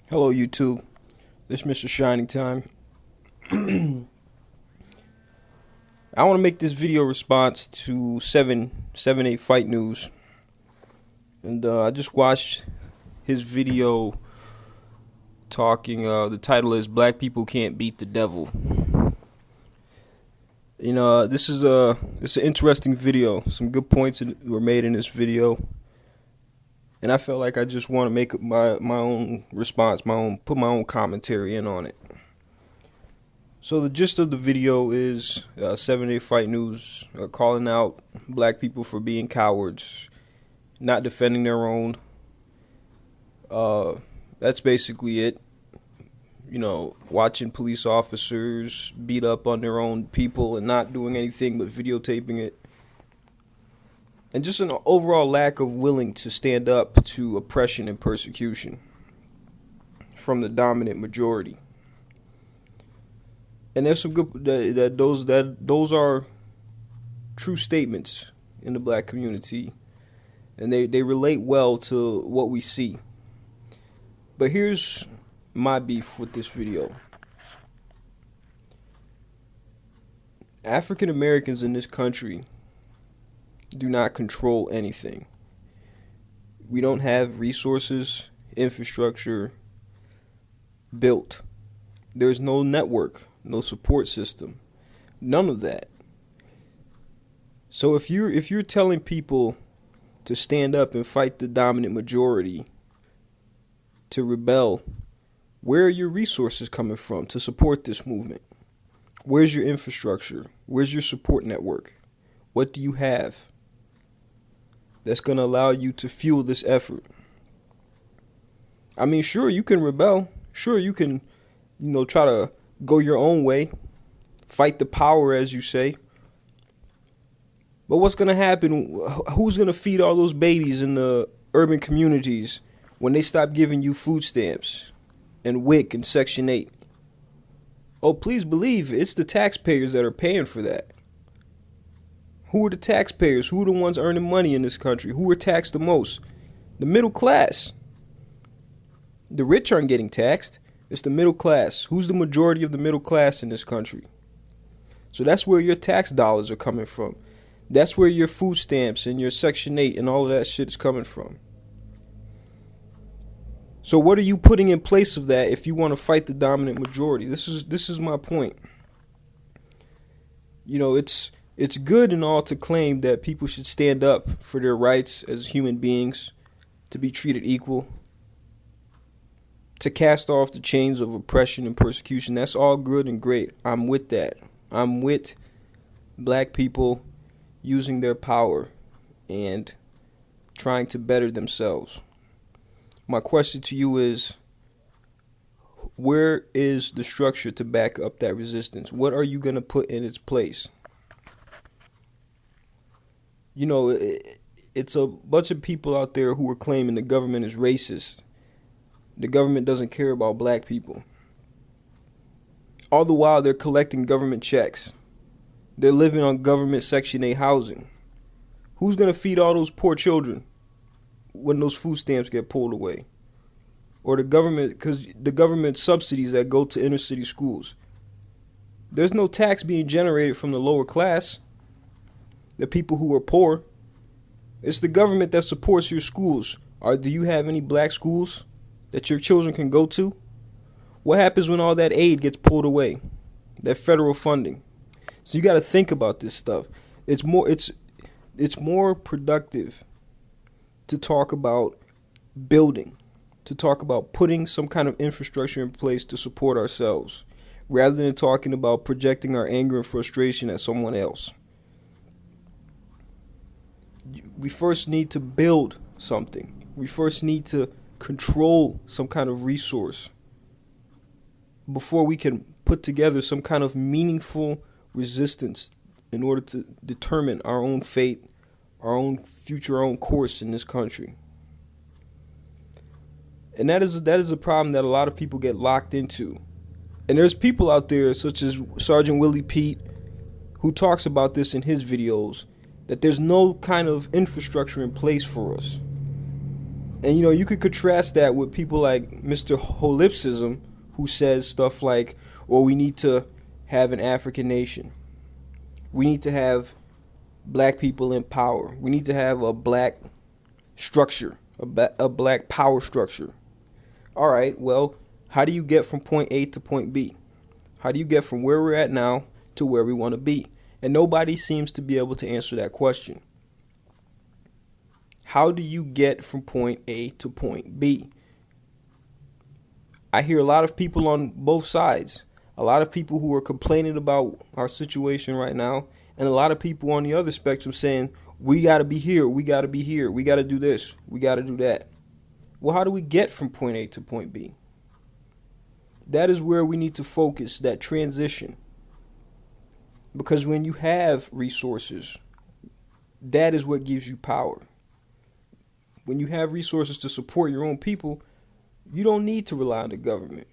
Hello YouTube, this is Mr. Shining Time. I want to make this video response to 78 Fight News, and I just watched his video talking. The title is "Black People Can't Beat the Devil." This is it's an interesting video. Some good points were made in this video. And I felt like I just want to make my own response, put my own commentary in on it. So the gist of the video is 78 Fight News calling out black people for being cowards, not defending their own. That's basically it. Watching police officers beat up on their own people and not doing anything but videotaping it. And just an overall lack of willing to stand up to oppression and persecution from the dominant majority. And there's some good those are true statements in the black community, and they relate well to what we see. But here's my beef with this video. African Americans in this country do not control anything. We don't have resources, infrastructure built. There's no network, no support system, none of that. So if you're telling people to stand up and fight the dominant majority, to rebel, where are your resources coming from to support this movement? Where's your infrastructure? Where's your support network? What do you have that's going to allow you to fuel this effort? I mean, sure, you can rebel. Sure, you can, try to go your own way, fight the power, as you say. But what's going to happen? Who's going to feed all those babies in the urban communities when they stop giving you food stamps and WIC and Section 8? Oh, please believe it's the taxpayers that are paying for that. Who are the taxpayers? Who are the ones earning money in this country? Who are taxed the most? The middle class. The rich aren't getting taxed. It's the middle class. Who's the majority of the middle class in this country? So that's where your tax dollars are coming from. That's where your food stamps and your Section 8 and all of that shit is coming from. So what are you putting in place of that if you want to fight the dominant majority? This is my point. It's good and all to claim that people should stand up for their rights as human beings, to be treated equal, to cast off the chains of oppression and persecution. That's all good and great. I'm with that. I'm with black people using their power and trying to better themselves. My question to you is, where is the structure to back up that resistance? What are you going to put in its place? It's a bunch of people out there who are claiming the government is racist. The government doesn't care about black people. All the while, they're collecting government checks. They're living on government Section 8 housing. Who's going to feed all those poor children when those food stamps get pulled away? Or the government, because the government subsidies that go to inner city schools. There's no tax being generated from the lower class, the people who are poor. It's the government that supports your schools. Do you have any black schools that your children can go to? What happens when all that aid gets pulled away? That federal funding. So you got to think about this stuff. It's more productive to talk about building, to talk about putting some kind of infrastructure in place to support ourselves, rather than talking about projecting our anger and frustration at someone else. We first need to build something. We first need to control some kind of resource before we can put together some kind of meaningful resistance in order to determine our own fate, our own future, our own course in this country. And that is a problem that a lot of people get locked into. And there's people out there such as Sergeant Willie Pete, who talks about this in his videos, that there's no kind of infrastructure in place for us. And you could contrast that with people like Mr. Holipsism, who says stuff like, well, we need to have an African nation. We need to have black people in power. We need to have a black structure, a black power structure. All right, well, how do you get from point A to point B? How do you get from where we're at now to where we want to be? And nobody seems to be able to answer that question. How do you get from point A to point B? I hear a lot of people on both sides. A lot of people who are complaining about our situation right now, and a lot of people on the other spectrum saying, we got to be here, we got to be here, we got to do this, we got to do that. Well, how do we get from point A to point B? That is where we need to focus, that transition. Because when you have resources, that is what gives you power. When you have resources to support your own people, you don't need to rely on the government.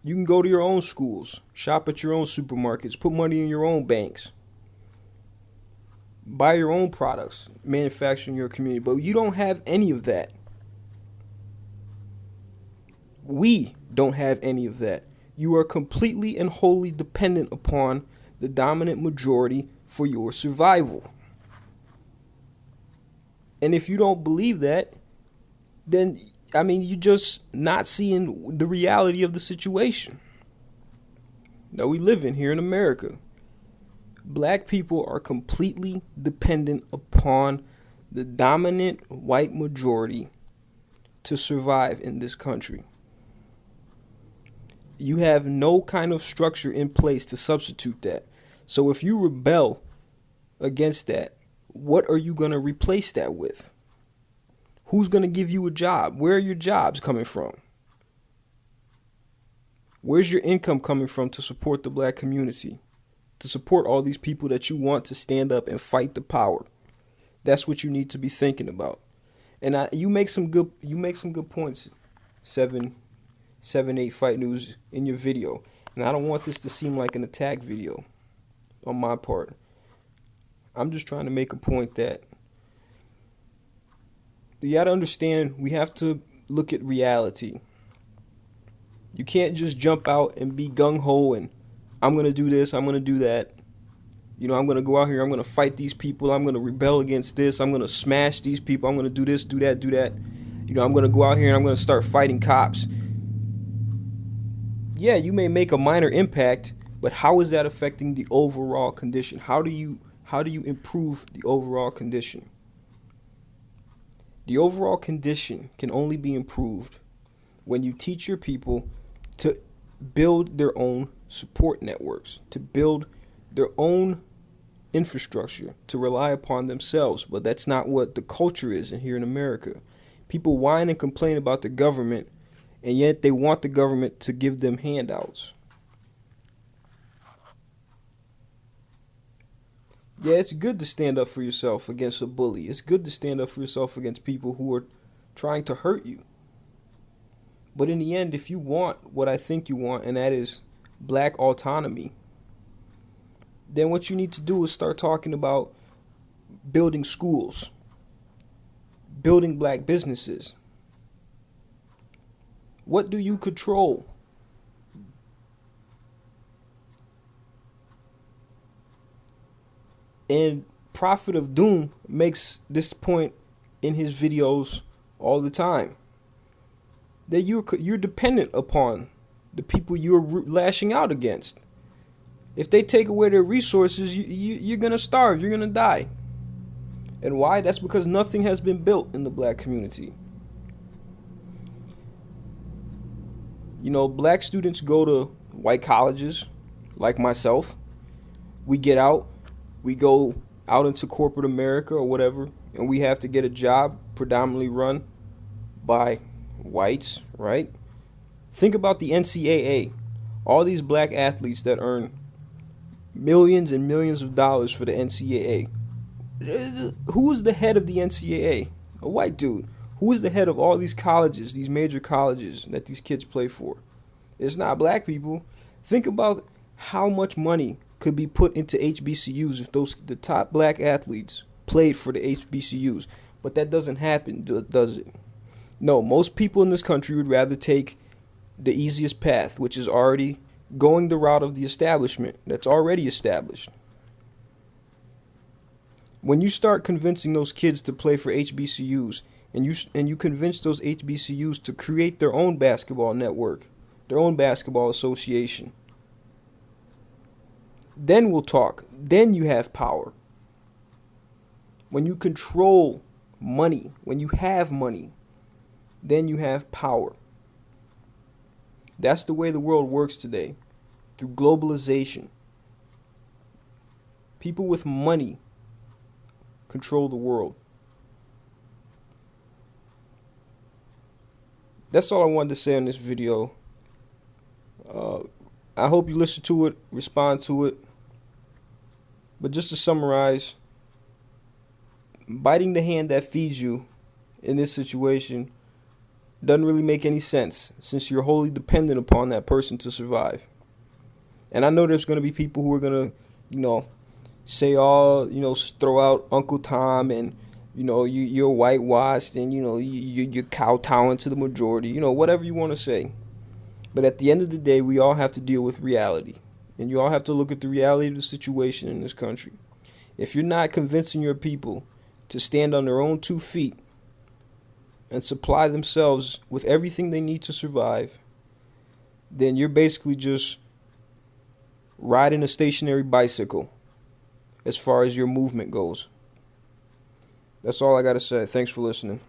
You can go to your own schools, shop at your own supermarkets, put money in your own banks, buy your own products, manufacture in your community. But you don't have any of that. We don't have any of that. You are completely and wholly dependent upon the dominant majority for your survival. And if you don't believe that, then, you're just not seeing the reality of the situation that we live in here in America. Black people are completely dependent upon the dominant white majority to survive in this country. You have no kind of structure in place to substitute that. So if you rebel against that, what are you going to replace that with? Who's going to give you a job? Where are your jobs coming from? Where's your income coming from to support the black community? To support all these people that you want to stand up and fight the power? That's what you need to be thinking about. And you make some good points, 78 Fight News, in your video. And I don't want this to seem like an attack video on my part. I'm just trying to make a point that you got to understand, we have to look at reality. You can't just jump out and be gung-ho and I'm going to do this, I'm going to do that. I'm going to go out here, I'm going to fight these people, I'm going to rebel against this, I'm going to smash these people, I'm going to do this, do that, do that. I'm going to go out here and I'm going to start fighting cops. Yeah, you may make a minor impact, but how is that affecting the overall condition? How do you improve the overall condition? The overall condition can only be improved when you teach your people to build their own support networks, to build their own infrastructure, to rely upon themselves. But that's not what the culture is here in America. People whine and complain about the government, and yet they want the government to give them handouts. Yeah, it's good to stand up for yourself against a bully. It's good to stand up for yourself against people who are trying to hurt you. But in the end, if you want what I think you want, and that is black autonomy, then what you need to do is start talking about building schools, building black businesses. What do you control? And Prophet of Doom makes this point in his videos all the time, that you're dependent upon the people you're lashing out against. If they take away their resources, you're going to starve, you're going to die. And why? That's because nothing has been built in the black community. Black students go to white colleges, like myself. We get out. We go out into corporate America or whatever, and we have to get a job predominantly run by whites, right? Think about the NCAA. All these black athletes that earn millions and millions of dollars for the NCAA. Who is the head of the NCAA? A white dude. Who is the head of all these colleges, these major colleges that these kids play for? It's not black people. Think about how much money could be put into HBCUs if the top black athletes played for the HBCUs. But that doesn't happen, does it? No, most people in this country would rather take the easiest path, which is already going the route of the establishment that's already established. When you start convincing those kids to play for HBCUs, and you convince those HBCUs to create their own basketball network, their own basketball association, then we'll talk. Then you have power. When you control money, when you have money, then you have power. That's the way the world works today, through globalization. People with money control the world. That's all I wanted to say on this video. I hope you listen to it, respond to it. But just to summarize, biting the hand that feeds you in this situation doesn't really make any sense, since you're wholly dependent upon that person to survive. And I know there's going to be people who are going to, say throw out Uncle Tom and, you're whitewashed and, you're kowtowing to the majority, whatever you want to say. But at the end of the day, we all have to deal with reality. And you all have to look at the reality of the situation in this country. If you're not convincing your people to stand on their own 2 feet and supply themselves with everything they need to survive, then you're basically just riding a stationary bicycle as far as your movement goes. That's all I got to say. Thanks for listening.